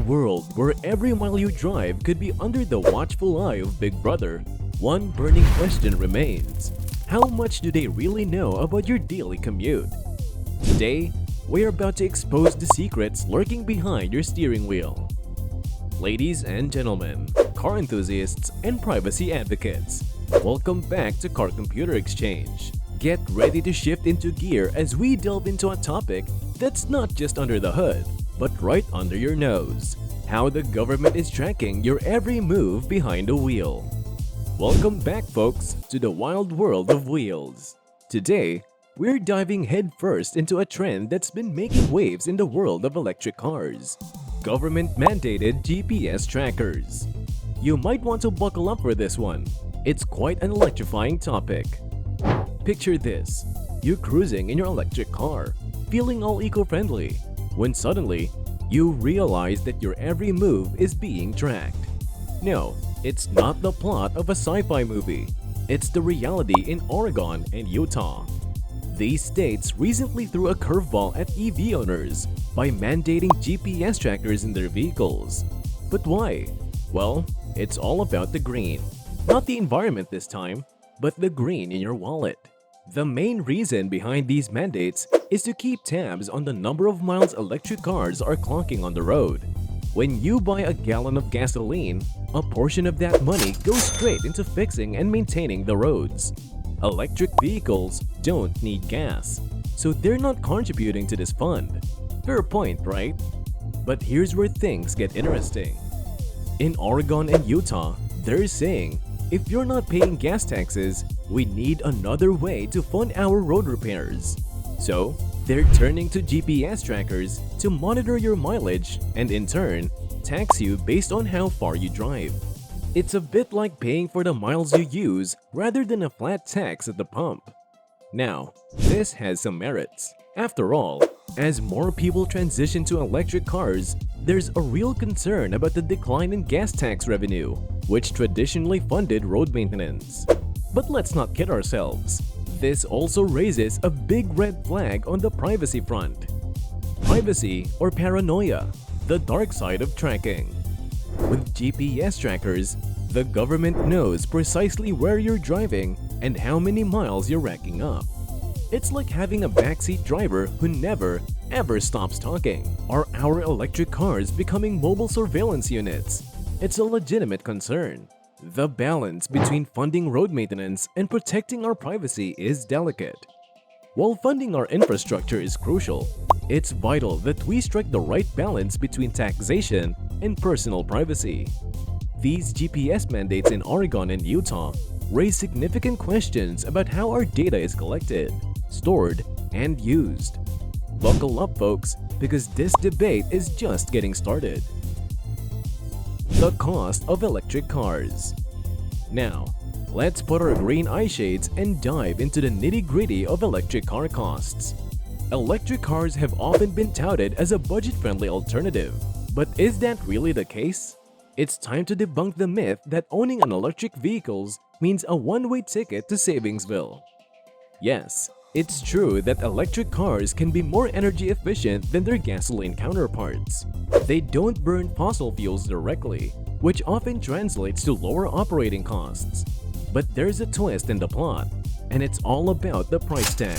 world where every mile you drive could be under the watchful eye of Big Brother, one burning question remains. How much do they really know about your daily commute? Today, we're about to expose the secrets lurking behind your steering wheel. Ladies and gentlemen, car enthusiasts and privacy advocates, welcome back to Car Computer Exchange. Get ready to shift into gear as we delve into a topic that's not just under the hood, but right under your nose. How the government is tracking your every move behind the wheel. Welcome back, folks, to the wild world of wheels. Today, we're diving headfirst into a trend that's been making waves in the world of electric cars. Government-mandated GPS trackers. You might want to buckle up for this one. It's quite an electrifying topic. Picture this. You're cruising in your electric car, feeling all eco-friendly, when suddenly, you realize that your every move is being tracked. No, it's not the plot of a sci-fi movie. It's the reality in Oregon and Utah. These states recently threw a curveball at EV owners by mandating GPS trackers in their vehicles. But why? Well, it's all about the green. Not the environment this time, but the green in your wallet. The main reason behind these mandates is to keep tabs on the number of miles electric cars are clocking on the road. When you buy a gallon of gasoline, a portion of that money goes straight into fixing and maintaining the roads. Electric vehicles don't need gas, so they're not contributing to this fund. Fair point, right? But here's where things get interesting. In Oregon and Utah, they're saying, if you're not paying gas taxes, we need another way to fund our road repairs. So, they're turning to GPS trackers to monitor your mileage and in turn, tax you based on how far you drive. It's a bit like paying for the miles you use rather than a flat tax at the pump. Now, this has some merits. After all, as more people transition to electric cars, there's a real concern about the decline in gas tax revenue, which traditionally funded road maintenance. But let's not kid ourselves. This also raises a big red flag on the privacy front. Privacy or paranoia, the dark side of tracking. With GPS trackers, the government knows precisely where you're driving and how many miles you're racking up. It's like having a backseat driver who never, ever stops talking. Are our electric cars becoming mobile surveillance units? It's a legitimate concern. The balance between funding road maintenance and protecting our privacy is delicate. While funding our infrastructure is crucial, it's vital that we strike the right balance between taxation and personal privacy. These GPS mandates in Oregon and Utah raise significant questions about how our data is collected, stored, and used. Buckle up, folks, because this debate is just getting started. The cost of electric cars. Now, let's put our green eye shades and dive into the nitty-gritty of electric car costs. Electric cars have often been touted as a budget-friendly alternative, but is that really the case? It's time to debunk the myth that owning an electric vehicle means a one-way ticket to Savingsville. Yes, it's true that electric cars can be more energy efficient than their gasoline counterparts. They don't burn fossil fuels directly, which often translates to lower operating costs. But there's a twist in the plot, and it's all about the price tag.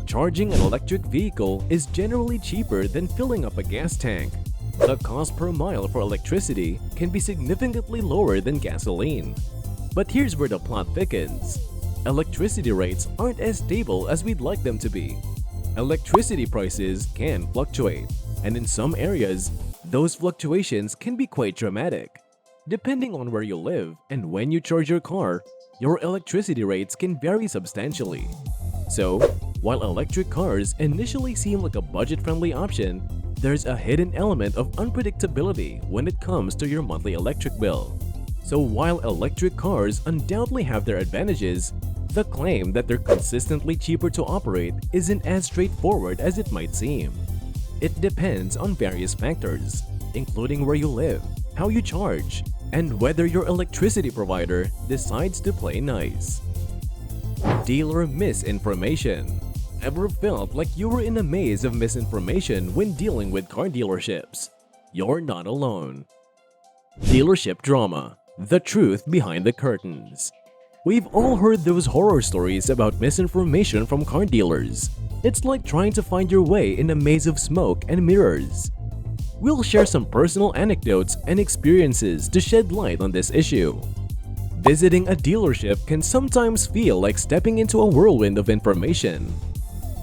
Charging an electric vehicle is generally cheaper than filling up a gas tank. The cost per mile for electricity can be significantly lower than gasoline. But here's where the plot thickens. Electricity rates aren't as stable as we'd like them to be. Electricity prices can fluctuate, and in some areas, those fluctuations can be quite dramatic. Depending on where you live and when you charge your car, your electricity rates can vary substantially. So, while electric cars initially seem like a budget-friendly option, there's a hidden element of unpredictability when it comes to your monthly electric bill. So while electric cars undoubtedly have their advantages, the claim that they're consistently cheaper to operate isn't as straightforward as it might seem. It depends on various factors, including where you live, how you charge, and whether your electricity provider decides to play nice. Dealer misinformation. Ever felt like you were in a maze of misinformation when dealing with car dealerships? you're not alone. Dealership drama, the truth behind the curtains. We've all heard those horror stories about misinformation from car dealers. It's like trying to find your way in a maze of smoke and mirrors. We'll share some personal anecdotes and experiences to shed light on this issue. Visiting a dealership can sometimes feel like stepping into a whirlwind of information.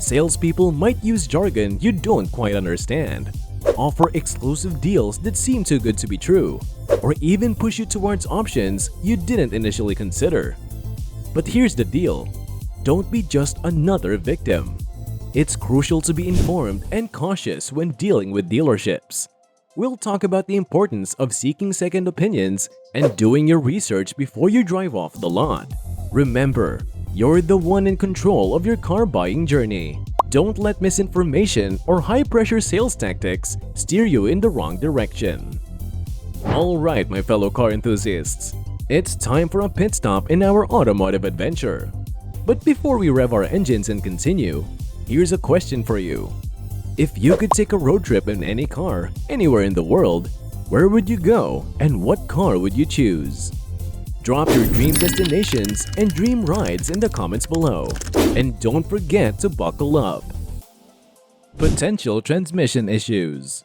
Salespeople might use jargon you don't quite understand, offer exclusive deals that seem too good to be true, or even push you towards options you didn't initially consider. But here's the deal: don't be just another victim. It's crucial to be informed and cautious when dealing with dealerships. We'll talk about the importance of seeking second opinions and doing your research before you drive off the lot. Remember, you're the one in control of your car buying journey. Don't let misinformation or high-pressure sales tactics steer you in the wrong direction. Alright, my fellow car enthusiasts, it's time for a pit stop in our automotive adventure. But before we rev our engines and continue, here's a question for you. If you could take a road trip in any car, anywhere in the world, where would you go and what car would you choose? Drop your dream destinations and dream rides in the comments below. And don't forget to buckle up. Potential transmission issues.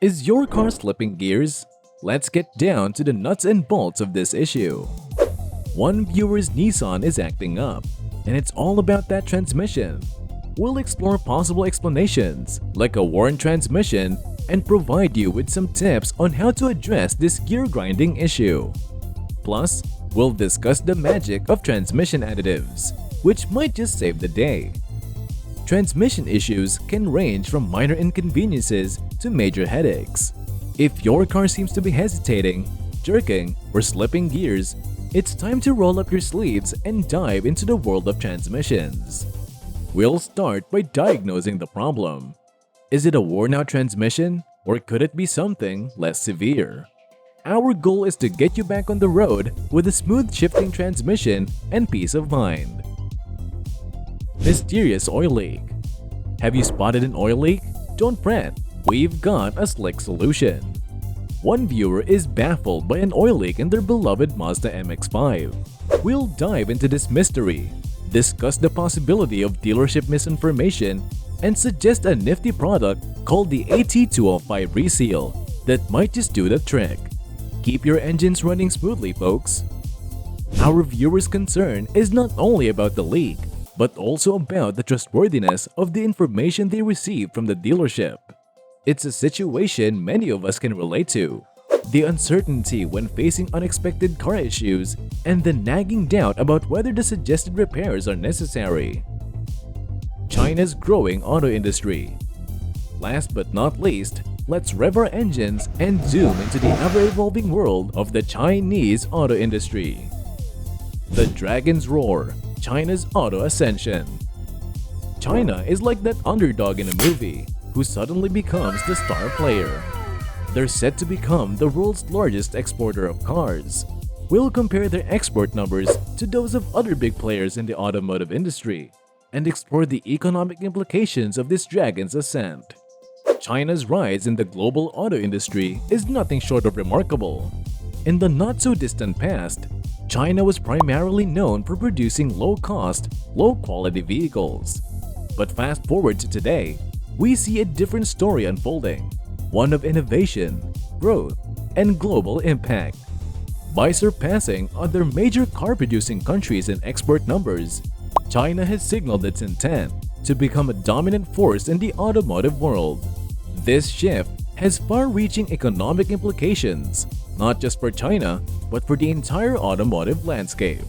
Is your car slipping gears? Let's get down to the nuts and bolts of this issue. One viewer's Nissan is acting up, and it's all about that transmission. We'll explore possible explanations, like a worn transmission, and provide you with some tips on how to address this gear grinding issue. Plus, we'll discuss the magic of transmission additives, which might just save the day. Transmission issues can range from minor inconveniences to major headaches. If your car seems to be hesitating, jerking, or slipping gears, it's time to roll up your sleeves and dive into the world of transmissions. We'll start by diagnosing the problem. Is it a worn-out transmission, or could it be something less severe? Our goal is to get you back on the road with a smooth shifting transmission and peace of mind. Mysterious oil leak. Have you spotted an oil leak? Don't fret, we've got a slick solution. One viewer is baffled by an oil leak in their beloved Mazda MX-5. We'll dive into this mystery, discuss the possibility of dealership misinformation, and suggest a nifty product called the AT205 Reseal that might just do the trick. Keep your engines running smoothly, folks. Our viewer's concern is not only about the leak, but also about the trustworthiness of the information they receive from the dealership. It's a situation many of us can relate to. The uncertainty when facing unexpected car issues, and the nagging doubt about whether the suggested repairs are necessary. China's growing auto industry. Last but not least, let's rev our engines and zoom into the ever-evolving world of the Chinese auto industry. The Dragon's Roar, China's auto ascension. China is like that underdog in a movie who suddenly becomes the star player. They're set to become the world's largest exporter of cars. We'll compare their export numbers to those of other big players in the automotive industry and explore the economic implications of this dragon's ascent. China's rise in the global auto industry is nothing short of remarkable. In the not-so-distant past, China was primarily known for producing low-cost, low-quality vehicles. But fast forward to today, we see a different story unfolding. One of innovation, growth, and global impact. By surpassing other major car-producing countries in export numbers, China has signaled its intent to become a dominant force in the automotive world. This shift has far-reaching economic implications, not just for China, but for the entire automotive landscape.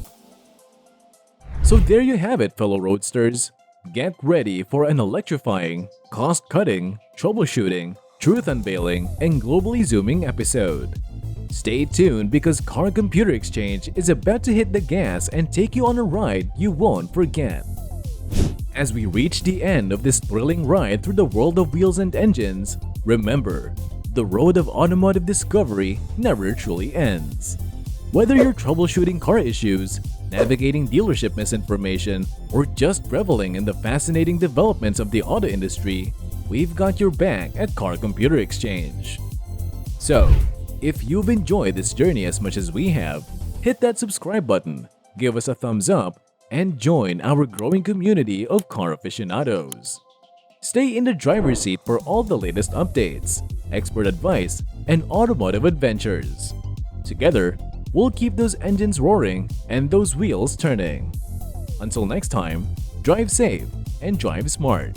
So there you have it, fellow roadsters. Get ready for an electrifying, cost-cutting, troubleshooting, truth unveiling, and globally zooming episode. Stay tuned because Car Computer Exchange is about to hit the gas and take you on a ride you won't forget. As we reach the end of this thrilling ride through the world of wheels and engines, remember, the road of automotive discovery never truly ends. Whether you're troubleshooting car issues, navigating dealership misinformation, or just reveling in the fascinating developments of the auto industry, we've got your back at Car Computer Exchange. So, if you've enjoyed this journey as much as we have, hit that subscribe button, give us a thumbs up, and join our growing community of car aficionados. Stay in the driver's seat for all the latest updates, expert advice, and automotive adventures. Together, we'll keep those engines roaring and those wheels turning. Until next time, drive safe and drive smart.